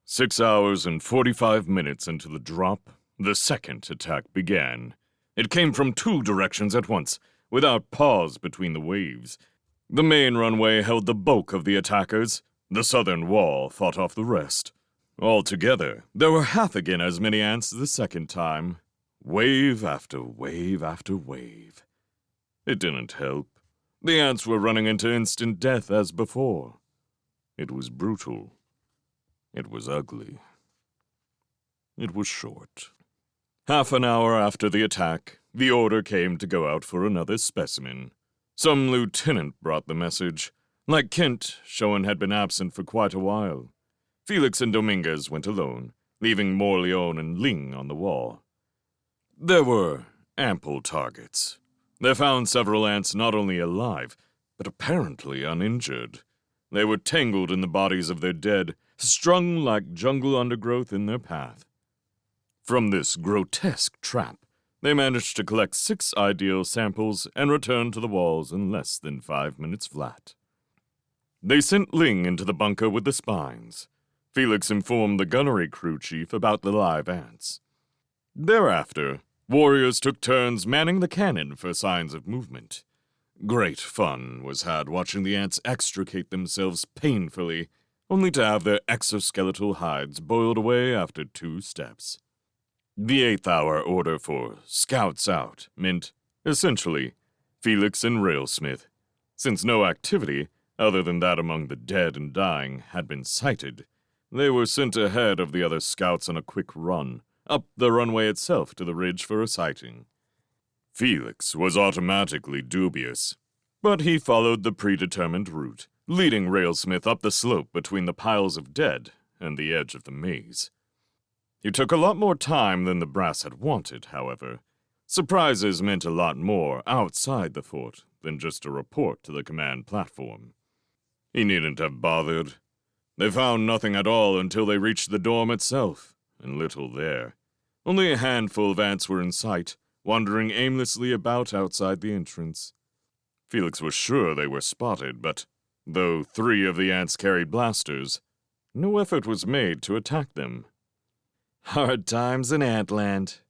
6 hours and 45 minutes into the drop, the second attack began. It came from two directions at once, without pause between the waves. The main runway held the bulk of the attackers. The southern wall fought off the rest. Altogether, there were half again as many ants the second time. Wave after wave after wave. It didn't help. The ants were running into instant death as before. It was brutal. It was ugly. It was short. Half an hour after the attack, the order came to go out for another specimen. Some lieutenant brought the message. Like Kent, Schoen had been absent for quite a while. Felix and Dominguez went alone, leaving Morleone and Ling on the wall. There were ample targets. They found several ants not only alive, but apparently uninjured. They were tangled in the bodies of their dead, strung like jungle undergrowth in their path. From this grotesque trap, they managed to collect 6 ideal samples and return to the walls in less than 5 minutes flat. They sent Ling into the bunker with the spines. Felix informed the gunnery crew chief about the live ants. Thereafter, warriors took turns manning the cannon for signs of movement. Great fun was had watching the ants extricate themselves painfully, only to have their exoskeletal hides boiled away after 2 steps. The 8th-hour order for Scouts Out meant, essentially, Felix and Railsmith. Since no activity, other than that among the dead and dying, had been sighted, they were sent ahead of the other scouts on a quick run, up the runway itself to the ridge for a sighting. Felix was automatically dubious, but he followed the predetermined route, leading Railsmith up the slope between the piles of dead and the edge of the maze. He took a lot more time than the brass had wanted, however. Surprises meant a lot more outside the fort than just a report to the command platform. He needn't have bothered. They found nothing at all until they reached the dorm itself, and little there. Only a handful of ants were in sight, wandering aimlessly about outside the entrance. Felix was sure they were spotted, but though 3 of the ants carried blasters, no effort was made to attack them. "Hard times in Antland,"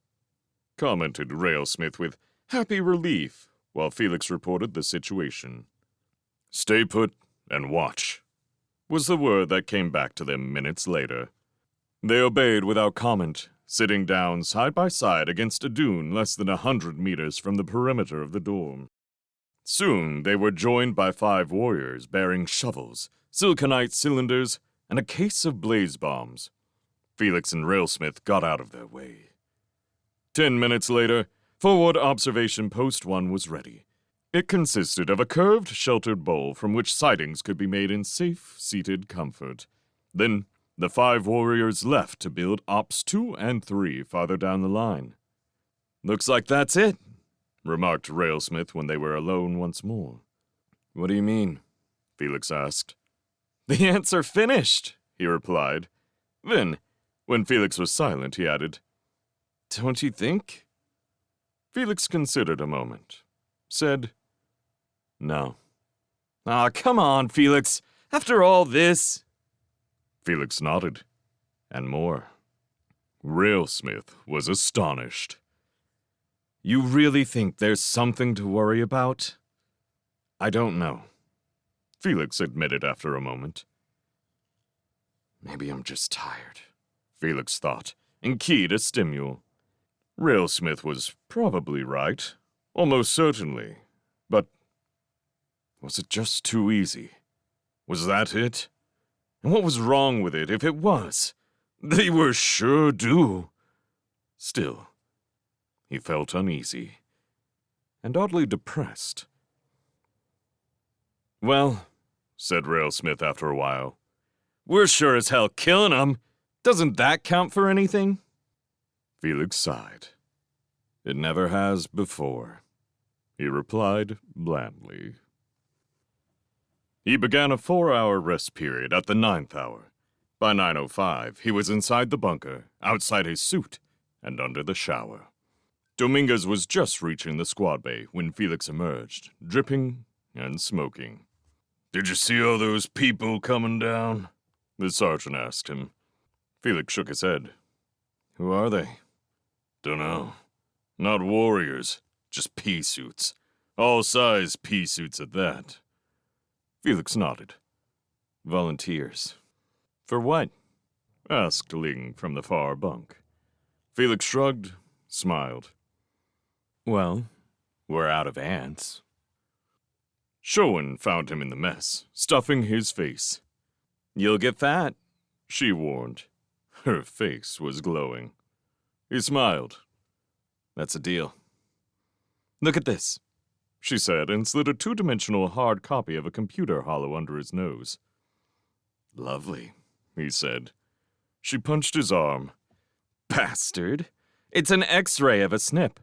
commented Railsmith with happy relief, while Felix reported the situation. "Stay put and watch," was the word that came back to them minutes later. They obeyed without comment, sitting down side by side against a dune less than 100 meters from the perimeter of the dorm. Soon they were joined by 5 warriors bearing shovels, silconite cylinders, and a case of blaze bombs. Felix and Railsmith got out of their way. 10 minutes later, forward observation post 1 was ready. It consisted of a curved, sheltered bowl from which sightings could be made in safe, seated comfort. Then, the 5 warriors left to build Ops 2 and 3 farther down the line. "Looks like that's it," remarked Railsmith when they were alone once more. "What do you mean?" Felix asked. "The ants are finished," he replied. Then, when Felix was silent, he added, "Don't you think?" Felix considered a moment, said, "No." "Aw, come on, Felix. After all this..." Felix nodded, and more. Railsmith was astonished. "You really think there's something to worry about?" "I don't know," Felix admitted after a moment. "Maybe I'm just tired," Felix thought, and keyed a stimule. Railsmith was probably right, almost certainly, but was it just too easy? Was that it? And what was wrong with it if it was? They were sure due. Still, he felt uneasy, and oddly depressed. "Well," said Railsmith after a while, "we're sure as hell killing 'em. Doesn't that count for anything?" Felix sighed. "It never has before," he replied blandly. He began a 4-hour rest period at the 9th hour. By 9:05, he was inside the bunker, outside his suit, and under the shower. Dominguez was just reaching the squad bay when Felix emerged, dripping and smoking. "Did you see all those people coming down?" the sergeant asked him. Felix shook his head. Who are they? Dunno. Not warriors, just pea suits. All-size pea suits at that. Felix nodded. Volunteers. For what? Asked Ling from the far bunk. Felix shrugged, smiled. Well, we're out of ants. Showen found him in the mess, stuffing his face. You'll get fat, she warned. Her face was glowing. He smiled. That's a deal. Look at this, she said, and slid a two-dimensional hard copy of a computer holo under his nose. Lovely, he said. She punched his arm. Bastard. It's an X-ray of a snip.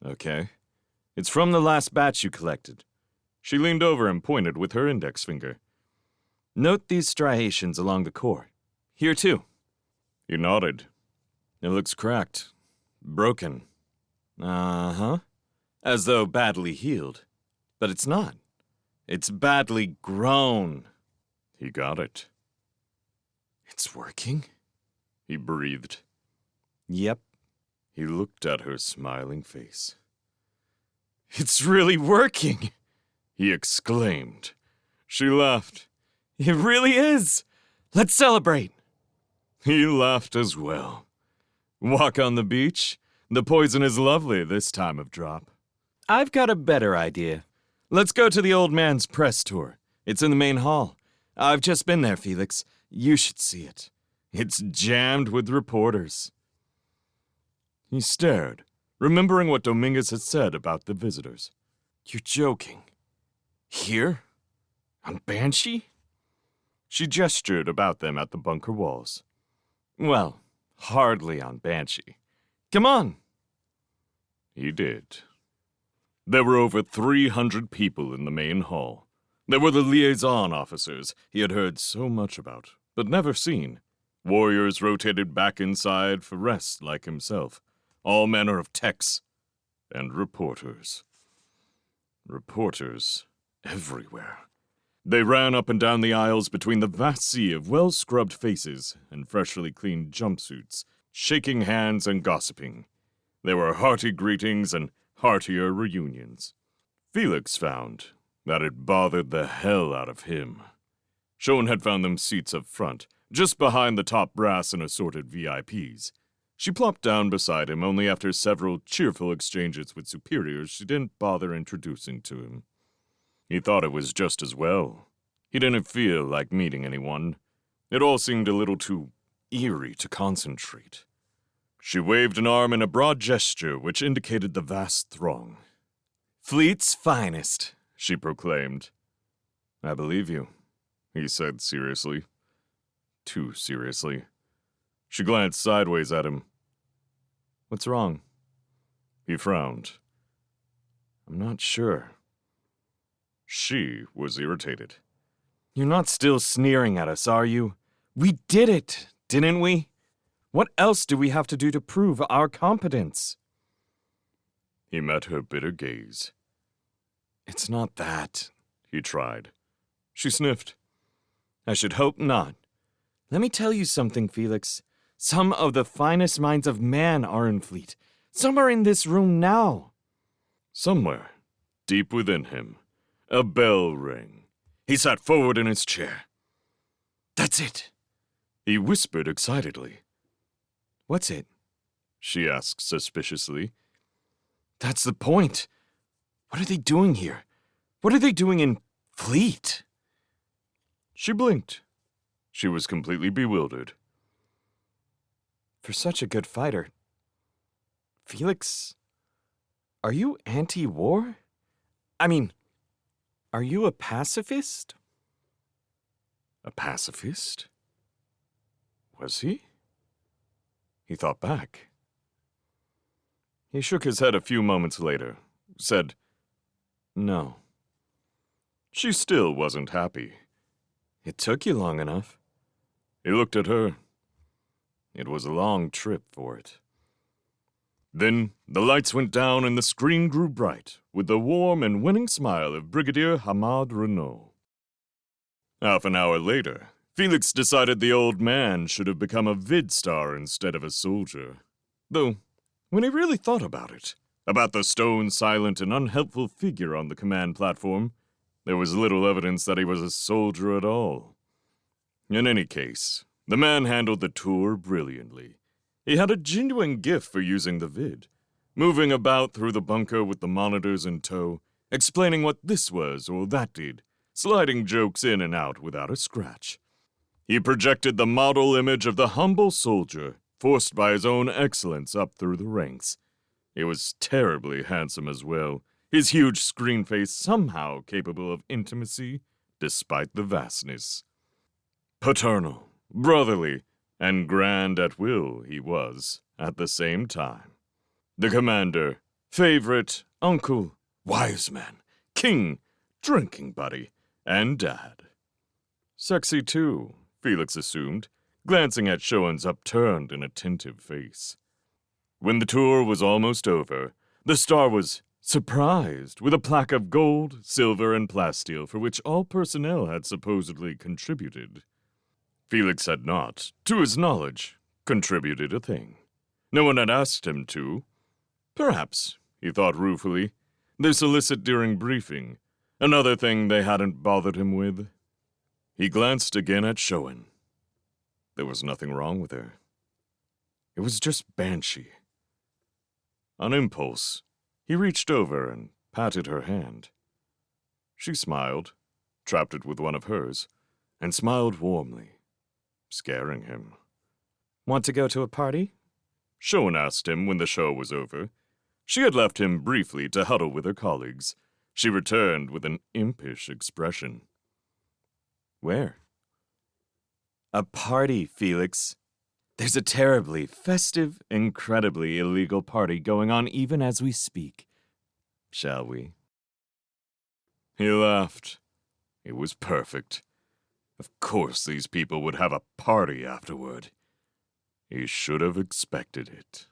Okay. It's from the last batch you collected. She leaned over and pointed with her index finger. Note these striations along the core. Here, too. He nodded. It looks cracked. Broken. Uh-huh. As though badly healed. But it's not. It's badly grown. He got it. It's working? He breathed. Yep. He looked at her smiling face. It's really working! He exclaimed. She laughed. It really is! Let's celebrate! He laughed as well. Walk on the beach? The poison is lovely this time of drop. I've got a better idea. Let's go to the old man's press tour. It's in the main hall. I've just been there, Felix. You should see it. It's jammed with reporters. He stared, remembering what Dominguez had said about the visitors. You're joking. Here? On Banshee? She gestured about them at the bunker walls. Well, hardly on Banshee. Come on. He did. There were over 300 people in the main hall. There were the liaison officers he had heard so much about, but never seen. Warriors rotated back inside for rest like himself. All manner of techs. And reporters. Reporters everywhere. They ran up and down the aisles between the vast sea of well-scrubbed faces and freshly cleaned jumpsuits, shaking hands and gossiping. There were hearty greetings and heartier reunions. Felix found that it bothered the hell out of him. Showen had found them seats up front, just behind the top brass and assorted VIPs. She plopped down beside him only after several cheerful exchanges with superiors she didn't bother introducing to him. He thought it was just as well. He didn't feel like meeting anyone. It all seemed a little too eerie to concentrate. She waved an arm in a broad gesture which indicated the vast throng. Fleet's finest, she proclaimed. I believe you, he said seriously. Too seriously. She glanced sideways at him. What's wrong? He frowned. I'm not sure. She was irritated. You're not still sneering at us, are you? We did it, didn't we? What else do we have to do to prove our competence? He met her bitter gaze. It's not that, he tried. She sniffed. I should hope not. Let me tell you something, Felix. Some of the finest minds of man are in Fleet. Some are in this room now. Somewhere, deep within him, a bell rang. He sat forward in his chair. That's it, he whispered excitedly. What's it? She asked suspiciously. That's the point. What are they doing here? What are they doing in Fleet? She blinked. She was completely bewildered. For such a good fighter. Felix, are you anti-war? I mean, are you a pacifist? A pacifist? Was he? He thought back. He shook his head a few moments later, said, No. She still wasn't happy. It took you long enough. He looked at her. It was a long trip for it. Then the lights went down and the screen grew bright with the warm and winning smile of Brigadier Hamad Renault. Half an hour later, Felix decided the old man should have become a vid star instead of a soldier. Though, when he really thought about it, about the stone, silent, and unhelpful figure on the command platform, there was little evidence that he was a soldier at all. In any case, the man handled the tour brilliantly. He had a genuine gift for using the vid, moving about through the bunker with the monitors in tow, explaining what this was or that did, sliding jokes in and out without a scratch. He projected the model image of the humble soldier, forced by his own excellence up through the ranks. He was terribly handsome as well, his huge screen face somehow capable of intimacy, despite the vastness. Paternal, brotherly, and grand at will he was, at the same time. The commander, favorite, uncle, wise man, king, drinking buddy, and dad. Sexy too, Felix assumed, glancing at Shoan's upturned and attentive face. When the tour was almost over, the star was surprised with a plaque of gold, silver, and plasteel for which all personnel had supposedly contributed. Felix had not, to his knowledge, contributed a thing. No one had asked him to. Perhaps, he thought ruefully, they solicit during briefing, another thing they hadn't bothered him with. He glanced again at Shoan. There was nothing wrong with her. It was just Banshee. On impulse, he reached over and patted her hand. She smiled, trapped it with one of hers, and smiled warmly, scaring him. Want to go to a party? Shoan asked him when the show was over. She had left him briefly to huddle with her colleagues. She returned with an impish expression. Where? A party, Felix. There's a terribly festive, incredibly illegal party going on even as we speak. Shall we? He laughed. It was perfect. Of course these people would have a party afterward. He should have expected it.